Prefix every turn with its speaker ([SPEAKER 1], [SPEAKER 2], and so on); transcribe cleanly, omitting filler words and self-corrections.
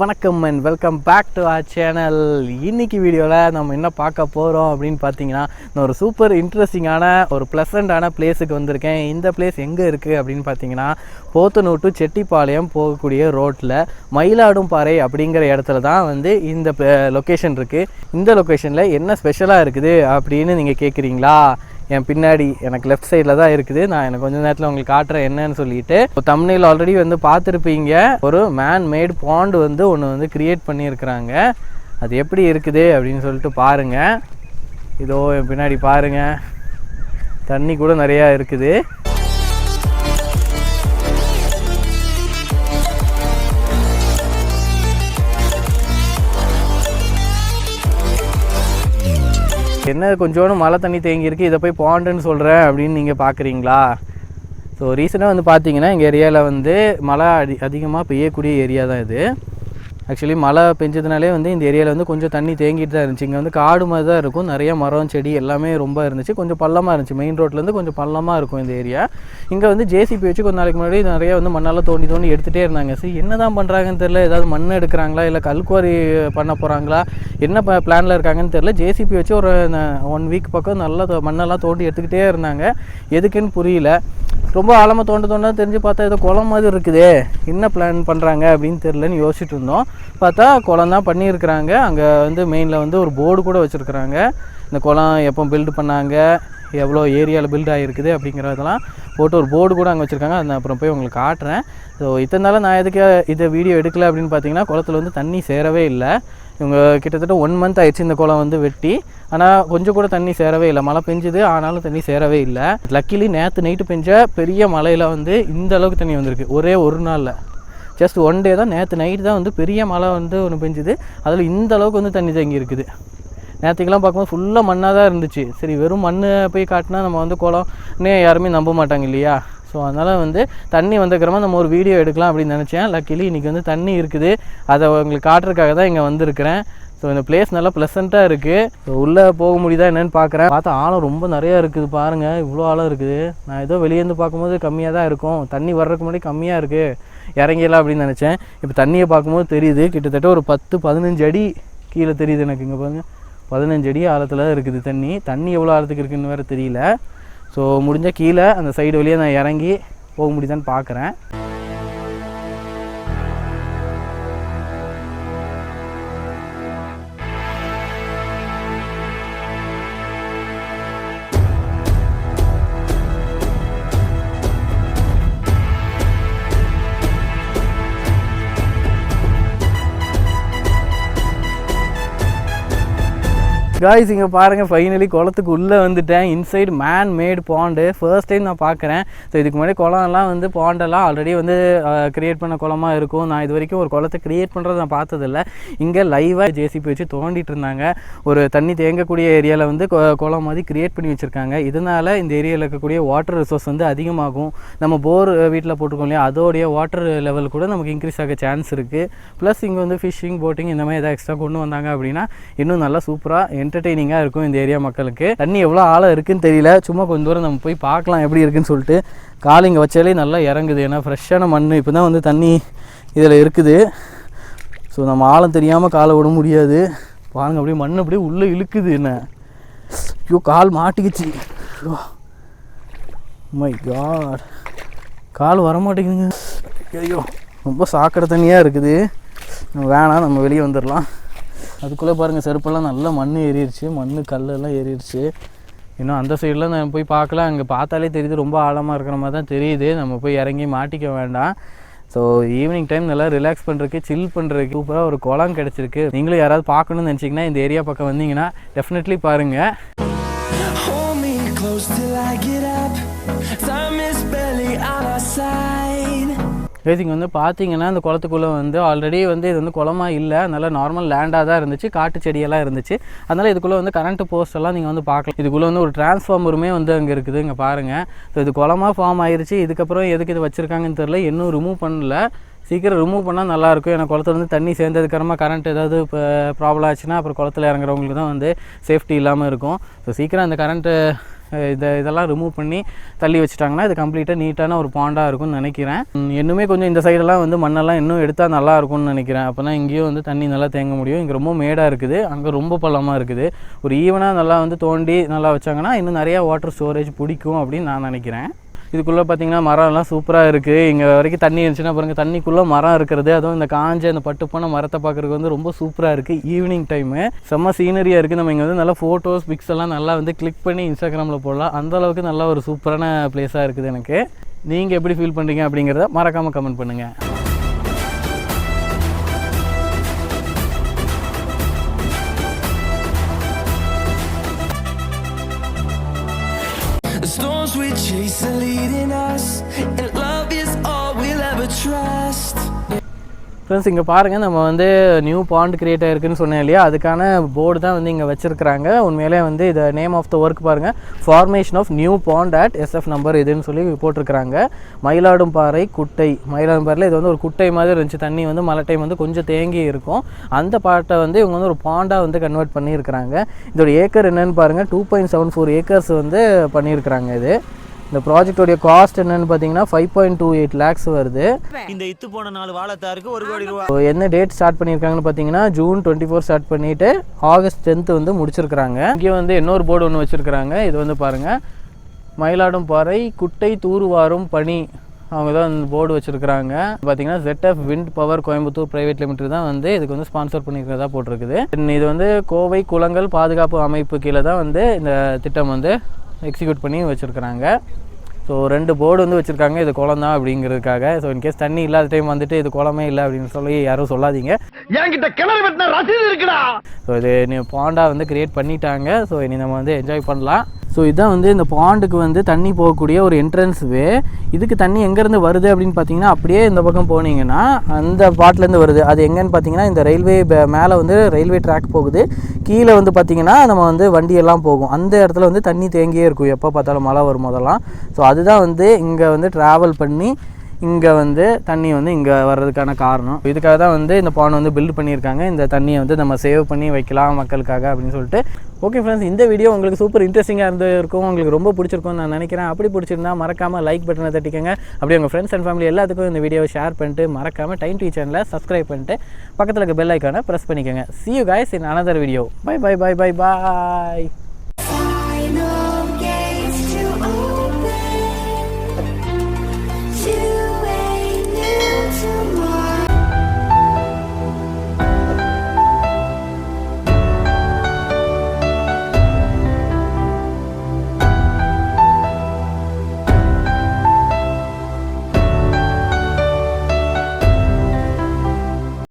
[SPEAKER 1] வணக்கம் and welcome back to our channel. இன்னைக்கு வீடியோவில் நம்ம என்ன பார்க்க போகிறோம் அப்படின்னு பார்த்தீங்கன்னா, நான் ஒரு சூப்பர் இன்ட்ரெஸ்டிங்கான ஒரு ப்ளசண்ட்டான பிளேஸுக்கு வந்திருக்கேன். இந்த பிளேஸ் எங்கே இருக்குது அப்படின்னு பார்த்தீங்கன்னா, போத்தனூர் டு செட்டிப்பாளையம் போகக்கூடிய ரோட்டில் மயிலாடும்பாறை அப்படிங்கிற இடத்துல தான் வந்து இந்த லொக்கேஷன் இருக்குது. இந்த லொக்கேஷனில் என்ன ஸ்பெஷலாக இருக்குது அப்படின்னு நீங்கள் கேட்குறீங்களா? என் பின்னாடி எனக்கு லெஃப்ட் சைடில் தான் இருக்குது. நான் எனக்கு கொஞ்சம் நேரத்தில் உங்களுக்கு காட்டுறேன் என்னன்னு சொல்லிட்டு. தம்ப்நெயில் ஆல்ரெடி வந்து பார்த்துருப்பீங்க. ஒரு மேன்-மேட் பாண்ட் வந்து ஒன்று வந்து கிரியேட் பண்ணியிருக்கிறாங்க. அது எப்படி இருக்குது அப்படின்னு சொல்லிட்டு பாருங்கள். இதோ என் பின்னாடி பாருங்கள், தண்ணி கூட நிறையா இருக்குது. என்ன கொஞ்சோண்டு மழை தண்ணி தேங்கியிருக்கு, இதை போய் பாண்டுன்னு சொல்கிறேன் அப்படின்னு நீங்கள் பார்க்குறீங்களா? ஸோ ரீசனாக வந்து பார்த்தீங்கன்னா, எங்கள் ஏரியாவில் வந்து மழை அதிகமாக பெய்யக்கூடிய ஏரியா தான் இது. ஆக்சுவலி மழை பெஞ்சதுனாலே வந்து இந்த ஏரியாவில் வந்து கொஞ்சம் தண்ணி தேங்கிட்டு தான் இருந்துச்சு. இங்கே வந்து காடு மாதிரி தான் இருக்கும், நிறைய மரம் செடி எல்லாமே ரொம்ப இருந்துச்சு. கொஞ்சம் பள்ளமாக இருந்துச்சு, மெயின் ரோட்லேருந்து கொஞ்சம் பள்ளமாக இருக்கும் இந்த ஏரியா. இங்கே வந்து ஜேசிபி வச்சு கொஞ்சம் நாளைக்கு முன்னாடி நிறைய வந்து மண்ணெல்லாம் தோண்டி எடுத்துகிட்டே இருந்தாங்க. சரி என்ன தான் பண்ணுறாங்கன்னு தெரில, ஏதாவது மண் எடுக்கிறாங்களா இல்லை கல்குவாரி பண்ண போகிறாங்களா, என்ன பிளானில் இருக்காங்கன்னு தெரில. ஜேசிபி வச்சு ஒரு 1 வீக் பக்கம் நல்லா மண்ணெல்லாம் தோண்டி எடுத்துக்கிட்டே இருந்தாங்க. எதுக்குன்னு புரியல. ரொம்ப ஆழமாக தோண்ட தெரிஞ்சு பார்த்தா ஏதோ குளம் மாதிரி இருக்குது, என்ன பிளான் பண்ணுறாங்க அப்படின்னு தெரிலன்னு யோசிச்சுட்டு இருந்தோம். பார்த்தா குளம் தான் பண்ணியிருக்கிறாங்க. அங்கே வந்து மெயினில் வந்து ஒரு போர்டு கூட வச்சுருக்குறாங்க. இந்த குளம் எப்போ பில்டு பண்ணாங்க, எவ்வளோ ஏரியாவில் பில்ட் ஆகிருக்குது அப்படிங்கிறதெல்லாம் போட்டு ஒரு போர்டு கூட அங்கே வச்சுருக்காங்க. அதை அப்புறம் போய் உங்களுக்கு காட்டுறேன். ஸோ இத்தனை நாள் நான் எதுக்கு இதை வீடியோ எடுக்கலை அப்படின்னு பார்த்தீங்கன்னா, குளத்தில் வந்து தண்ணி சேரவே இல்லை. இவங்க கிட்டத்தட்ட 1 மந்த் ஆயிடுச்சு இந்த குளம் வந்து வெட்டி. ஆனால் கொஞ்சம் கூட தண்ணி சேரவே இல்லை. மழை பெஞ்சுது, ஆனாலும் தண்ணி சேரவே இல்லை. லக்கிலி நேற்று நைட்டு பெஞ்ச பெரிய மழையில் வந்து இந்த அளவுக்கு தண்ணி வந்திருக்கு. ஒரே ஒரு நாளில், ஜஸ்ட் 1 டே தான், நேற்று நைட்டு தான் வந்து பெரிய மழை வந்து ஒன்று பெஞ்சுது. அதில் இந்த அளவுக்கு வந்து தண்ணி தேங்கி இருக்குது. நேற்றுக்கெல்லாம் பார்க்கும்போது ஃபுல்லாக மண்ணாக தான் இருந்துச்சு. சரி வெறும் மண் போய் காட்டினா நம்ம வந்து குளம்னே யாருமே நம்ப மாட்டாங்க இல்லையா? ஸோ அதனால் வந்து தண்ணி வந்தக்கிறமா நம்ம ஒரு வீடியோ எடுக்கலாம் அப்படின்னு நினச்சேன். லக்கிலி இன்றைக்கி வந்து தண்ணி இருக்குது. அதை உங்களுக்கு காட்டுறதுக்காக தான் இங்கே வந்திருக்கிறேன். ஸோ இந்த பிளேஸ் நல்லா ப்ளசண்ட்டாக இருக்குது. ஸோ உள்ளே போக முடியுதா என்னென்னு பார்க்குறேன். பார்த்தா ஆழம் ரொம்ப நிறையா இருக்குது பாருங்கள், இவ்வளோ ஆழம் இருக்குது. நான் ஏதோ வெளியேருந்து பார்க்கும்போது கம்மியாக தான் இருக்கும், தண்ணி வர்றதுக்கு முன்னாடி கம்மியாக இருக்குது, இறங்கிடலாம் அப்படின்னு நினச்சேன். இப்போ தண்ணியை பார்க்கும்போது தெரியுது, கிட்டத்தட்ட ஒரு 10-15 அடி கீழே தெரியுது எனக்கு. இங்கே பாருங்கள், 15 அடி ஆழத்தில் இருக்குது தண்ணி. தண்ணி எவ்வளோ ஆழத்துக்கு இருக்குதுன்னு வேறு தெரியல. ஸோ முடிஞ்சால் கீழே அந்த சைடு வழியாக நான் இறங்கி போக முடியுதான்னு பார்க்குறேன். காய்ஸ் இங்கே பாருங்கள், ஃபைனலி குளத்துக்கு உள்ளே வந்துட்டேன். Inside man made pond first time நான் பார்க்குறேன். ஸோ இதுக்கு முன்னாடி குளம்லாம் வந்து பாண்டெல்லாம் ஆல்ரெடி வந்து க்ரியேட் பண்ண குளமாக இருக்கும். நான் இது வரைக்கும் ஒரு குளத்தை க்ரியேட் பண்ணுறது நான் பார்த்ததில்ல. இங்கே லைவாக ஜேசிபி வச்சு தோண்டிட்டு இருந்தாங்க. ஒரு தண்ணி தேங்கக்கூடிய ஏரியாவில் வந்து குளம் மாதிரி க்ரியேட் பண்ணி வச்சுருக்காங்க. இதனால் இந்த ஏரியாவில் இருக்கக்கூடிய வாட்டர் ரிசோர்ஸ் வந்து அதிகமாகும். நம்ம போர் வீட்டில் போட்டுக்கோம் இல்லையா, அதோடைய வாட்டர் லெவல் கூட நமக்கு இன்க்ரீஸ் ஆக சான்ஸ் இருக்குது. ப்ளஸ் இங்கே வந்து ஃபிஷ்ஷிங், போட்டிங் இந்த மாதிரி எதாவது எக்ஸ்ட்ரா கொண்டு வந்தாங்க அப்படின்னா இன்னும் நல்லா சூப்பராக என்டர்டெய்னிங்காக இருக்கும் இந்த ஏரியா மக்களுக்கு. தண்ணி எவ்வளோ ஆழம் இருக்குதுன்னு தெரியல, சும்மா கொஞ்சம் தூரம் நம்ம போய் பார்க்கலாம் எப்படி இருக்குதுன்னு சொல்லிட்டு. கால் இங்கே வச்சாலே நல்லா இறங்குது, ஏன்னா ஃப்ரெஷ்ஷான மண் இப்போ தான் வந்து தண்ணி இதில் இருக்குது. ஸோ நம்ம ஆழம் தெரியாமல் காலை விட முடியாது. பாருங்கள், அப்படியே மண் அப்படியே உள்ளே இழுக்குது. என்ன ஐயோ, கால் மாட்டிக்கிச்சு. மை காட், கால் வரமாட்டேங்குதுங்க. ஐயோ ரொம்ப சாக்கடை தண்ணியாக இருக்குது. வேணாம், நம்ம வெளியே வந்துடலாம். அதுக்குள்ளே பாருங்கள், செருப்பெல்லாம் நல்லா மண் ஏறிடுச்சு, மண் கல்லெல்லாம் ஏறிடுச்சு. இன்னும் அந்த சைடெலாம் நான் போய் பார்க்கலாம். அங்கே பார்த்தாலே தெரியுது ரொம்ப ஆழமாக இருக்கிற மாதிரி தான் தெரியுது. நம்ம போய் இறங்கி மாட்டிக்க வேண்டாம். ஸோ ஈவினிங் டைம் நல்லா ரிலாக்ஸ் பண்ணுறதுக்கு, சில் பண்ணுறதுக்கு சூப்பராக ஒரு குளம் கிடச்சிருக்கு. நீங்களும் யாராவது பார்க்கணுன்னு நினச்சிங்கன்னா இந்த ஏரியா பக்கம் வந்தீங்கன்னா டெஃபினெட்லி பாருங்கள். பேசிங்க வந்து பார்த்தீங்கன்னா இந்த குளத்துக்குள்ளே வந்து ஆல்ரெடி வந்து இது வந்து குளமாக இல்லை, நல்லா நார்மல் லேண்டாக தான் இருந்துச்சு, காட்டு செடியெல்லாம் இருந்துச்சு. அதனால் இதுக்குள்ளே வந்து கரண்ட் போஸ்டெல்லாம் நீங்கள் வந்து பார்க்கலாம். இதுக்குள்ளே வந்து ஒரு டிரான்ஸ்ஃபார்மருமே வந்து அங்கே இருக்குது, இங்கே பாருங்கள். ஸோ இது குளமாக ஃபார்ம் ஆயிடுச்சு. இதுக்கப்புறம் எதுக்கு இது வச்சுருக்காங்கன்னு தெரில, இன்னும் ரிமூவ் பண்ணல. சீக்கிரம் ரிமூவ் பண்ணால் நல்லாயிருக்கும். ஏன்னா குளத்துல வந்து தண்ணி சேர்ந்ததுக்கப்புறமா கரண்ட் ஏதாவது இப்போ ப்ராப்ளம் ஆச்சுன்னா அப்புறம் குளத்துல இறங்குறவங்களுக்கு தான் வந்து சேஃப்டி இல்லாமல் இருக்கும். ஸோ சீக்கிரம் அந்த கரண்ட்டு இதெல்லாம் ரிமூவ் பண்ணி தள்ளி வச்சுட்டாங்கன்னா இது கம்ப்ளீட்டாக நீட்டான ஒரு பாண்டாக இருக்கும்னு நினைக்கிறேன். இன்னுமே கொஞ்சம் இந்த சைடெல்லாம் வந்து மண்ணெல்லாம் இன்னும் எடுத்தால் நல்லா இருக்கும்னு நினைக்கிறேன். அப்போ தான் இங்கேயும் வந்து தண்ணி நல்லா தேங்க முடியும். இங்கே ரொம்ப மேடாக இருக்குது, அங்கே ரொம்ப பள்ளமாக இருக்குது. ஒரு ஈவனாக நல்லா வந்து தோண்டி நல்லா வச்சாங்கன்னா இன்னும் நிறையா வாட்டர் ஸ்டோரேஜ் பிடிக்கும் அப்படின்னு நான் நினைக்கிறேன். இதுக்குள்ளே பார்த்தீங்கன்னா மரம்லாம் சூப்பராக இருக்குது. இங்கே வரைக்கும் தண்ணி இருந்துச்சுன்னா பாருங்கள், தண்ணிக்குள்ளே மரம் இருக்கிறது, அதுவும் இந்த காஞ்ச அந்த பட்டுப்பான மரத்தை பார்க்குறதுக்கு வந்து ரொம்ப சூப்பராக இருக்குது. ஈவினிங் டைமு செம்ம சீனரியாக இருக்குது. நம்ம இங்கே வந்து நல்லா ஃபோட்டோஸ் பிக்ஸ் எல்லாம் நல்லா வந்து கிளிக் பண்ணி இன்ஸ்டாகிராமில் போடலாம். அந்தளவுக்கு நல்லா ஒரு சூப்பரான பிளேஸாக இருக்குது. எனக்கு நீங்கள் எப்படி ஃபீல் பண்ணுறீங்க அப்படிங்கிறத மறக்காமல் கமெண்ட் பண்ணுங்கள்.
[SPEAKER 2] The storms we chase are leading us, and love is all we'll ever trust.
[SPEAKER 1] Friends, இங்கே பாருங்கள், நம்ம வந்து நியூ பாண்ட் கிரியேட் ஆகிருக்குன்னு சொன்னேன் இல்லையா, அதுக்கான போர்டு தான் வந்து இங்கே வச்சுருக்கிறாங்க. உண்மையிலே வந்து இதை நேம் ஆஃப் த ஒர்க் பாருங்கள், formation of new pond at SF number இதுன்னு சொல்லி போட்டிருக்கிறாங்க. மயிலாடும்பாறை குட்டை, மயிலாடும்பாறையில் இது வந்து ஒரு குட்டை மாதிரி இருந்துச்சு. தண்ணி வந்து மழை டைம் வந்து கொஞ்சம் தேங்கி இருக்கும். அந்த பாட்டை வந்து இவங்க வந்து ஒரு பாண்டாக வந்து கன்வெர்ட் பண்ணியிருக்கிறாங்க. இதோட ஏக்கர் என்னென்னு பாருங்கள், 2.74 ஏக்கர்ஸ் வந்து பண்ணியிருக்கிறாங்க. இந்த ப்ராஜெக்டோடைய காஸ்ட் என்னன்னு பார்த்தீங்கன்னா 5.28 lakhs வருது.
[SPEAKER 3] இந்த இத்து போன 4 வாழைத்தாருக்கு 1 கோடி ரூபா.
[SPEAKER 1] என்ன டேட் ஸ்டார்ட் பண்ணியிருக்காங்கன்னு பார்த்தீங்கன்னா June 24 ஸ்டார்ட் பண்ணிவிட்டு August 10 வந்து முடிச்சிருக்கிறாங்க. இங்கே வந்து இன்னொரு போர்டு ஒன்று வச்சுருக்கிறாங்க. இது வந்து பாருங்கள், மயிலாடும்பாறை குட்டை தூர்வாரும் பணி, அவங்க தான் இந்த போர்டு வச்சுருக்கிறாங்க. பார்த்தீங்கன்னா ZF wind power Coimbatore private limited தான் வந்து இதுக்கு வந்து ஸ்பான்சர் பண்ணியிருக்கிறதா போட்டிருக்குது. இது வந்து கோவை குளங்கள் பாதுகாப்பு அமைப்பு கீழே தான் வந்து இந்த திட்டம் வந்து எக்ஸிக்யூட் பண்ணி வச்சுருக்கிறாங்க. ஸோ 2 போர்டு வந்து வச்சுருக்காங்க. இது குளம் தான் அப்படிங்கிறதுக்காக. ஸோ இன்கேஸ் தண்ணி இல்லாத டைம் வந்துட்டு இது குளமே இல்லை அப்படின்னு சொல்லி யாரும் சொல்லாதீங்க.
[SPEAKER 4] என்கிட்ட கிணறு வெட்டின ரசீது இருக்குடா.
[SPEAKER 1] ஸோ இது பாண்டா வந்து கிரியேட் பண்ணிட்டாங்க. ஸோ இனி நம்ம வந்து என்ஜாய் பண்ணலாம். ஸோ இதுதான் வந்து இந்த பாண்டுக்கு வந்து தண்ணி போகக்கூடிய ஒரு என்ட்ரன்ஸ் வே. இதுக்கு தண்ணி எங்கேருந்து வருது அப்படின்னு பார்த்தீங்கன்னா, அப்படியே இந்த பக்கம் போனீங்கன்னா அந்த பாட்டிலேருந்து வருது. அது எங்கேன்னு பார்த்தீங்கன்னா, இந்த ரயில்வே மேலே வந்து ரயில்வே ட்ராக் போகுது. கீழே வந்து பார்த்திங்கன்னா நம்ம வந்து வண்டியெல்லாம் போகும். அந்த இடத்துல வந்து தண்ணி தேங்கியே இருக்கும் எப்போ பார்த்தாலும் மழை வரும் போதெல்லாம். ஸோ அதுதான் வந்து இங்கே வந்து ட்ராவல் பண்ணி இங்கே வந்து தண்ணி வந்து இங்கே வர்றதுக்கான காரணம். இதுக்காக தான் வந்து இந்த பாண்ட் வந்து பில்ட் பண்ணியிருக்காங்க. இந்த தண்ணியை வந்து நம்ம சேவ் பண்ணி வைக்கலாம் மக்களுக்காக அப்படின்னு சொல்லிட்டு. ஓகே ஃப்ரெண்ட்ஸ், இந்த வீடியோ உங்களுக்கு சூப்பர் இன்ட்ரெஸ்டிங்காக இருக்கும், உங்களுக்கு ரொம்ப பிடிச்சிருக்கும்னு நான் நினைக்கிறேன். அப்படி பிடிச்சிருந்தா மறக்காமல் லைக் பட்டனை தட்டிக்கங்க. அப்படியே உங்கள் ஃப்ரெண்ட்ஸ் அண்ட் ஃபேமிலி எல்லாத்துக்கும் இந்த வீடியோவை ஷேர் பண்ணிட்டு மறக்காமல் டைம் டிவி சேனலை சப்ஸ்கிரைப் பண்ணிட்டு பக்கத்தில் இருக்க பெல் ஐக்கானை ப்ரெஸ் பண்ணிக்கோங்க. See you guys in another video. Bye bye bye bye bye.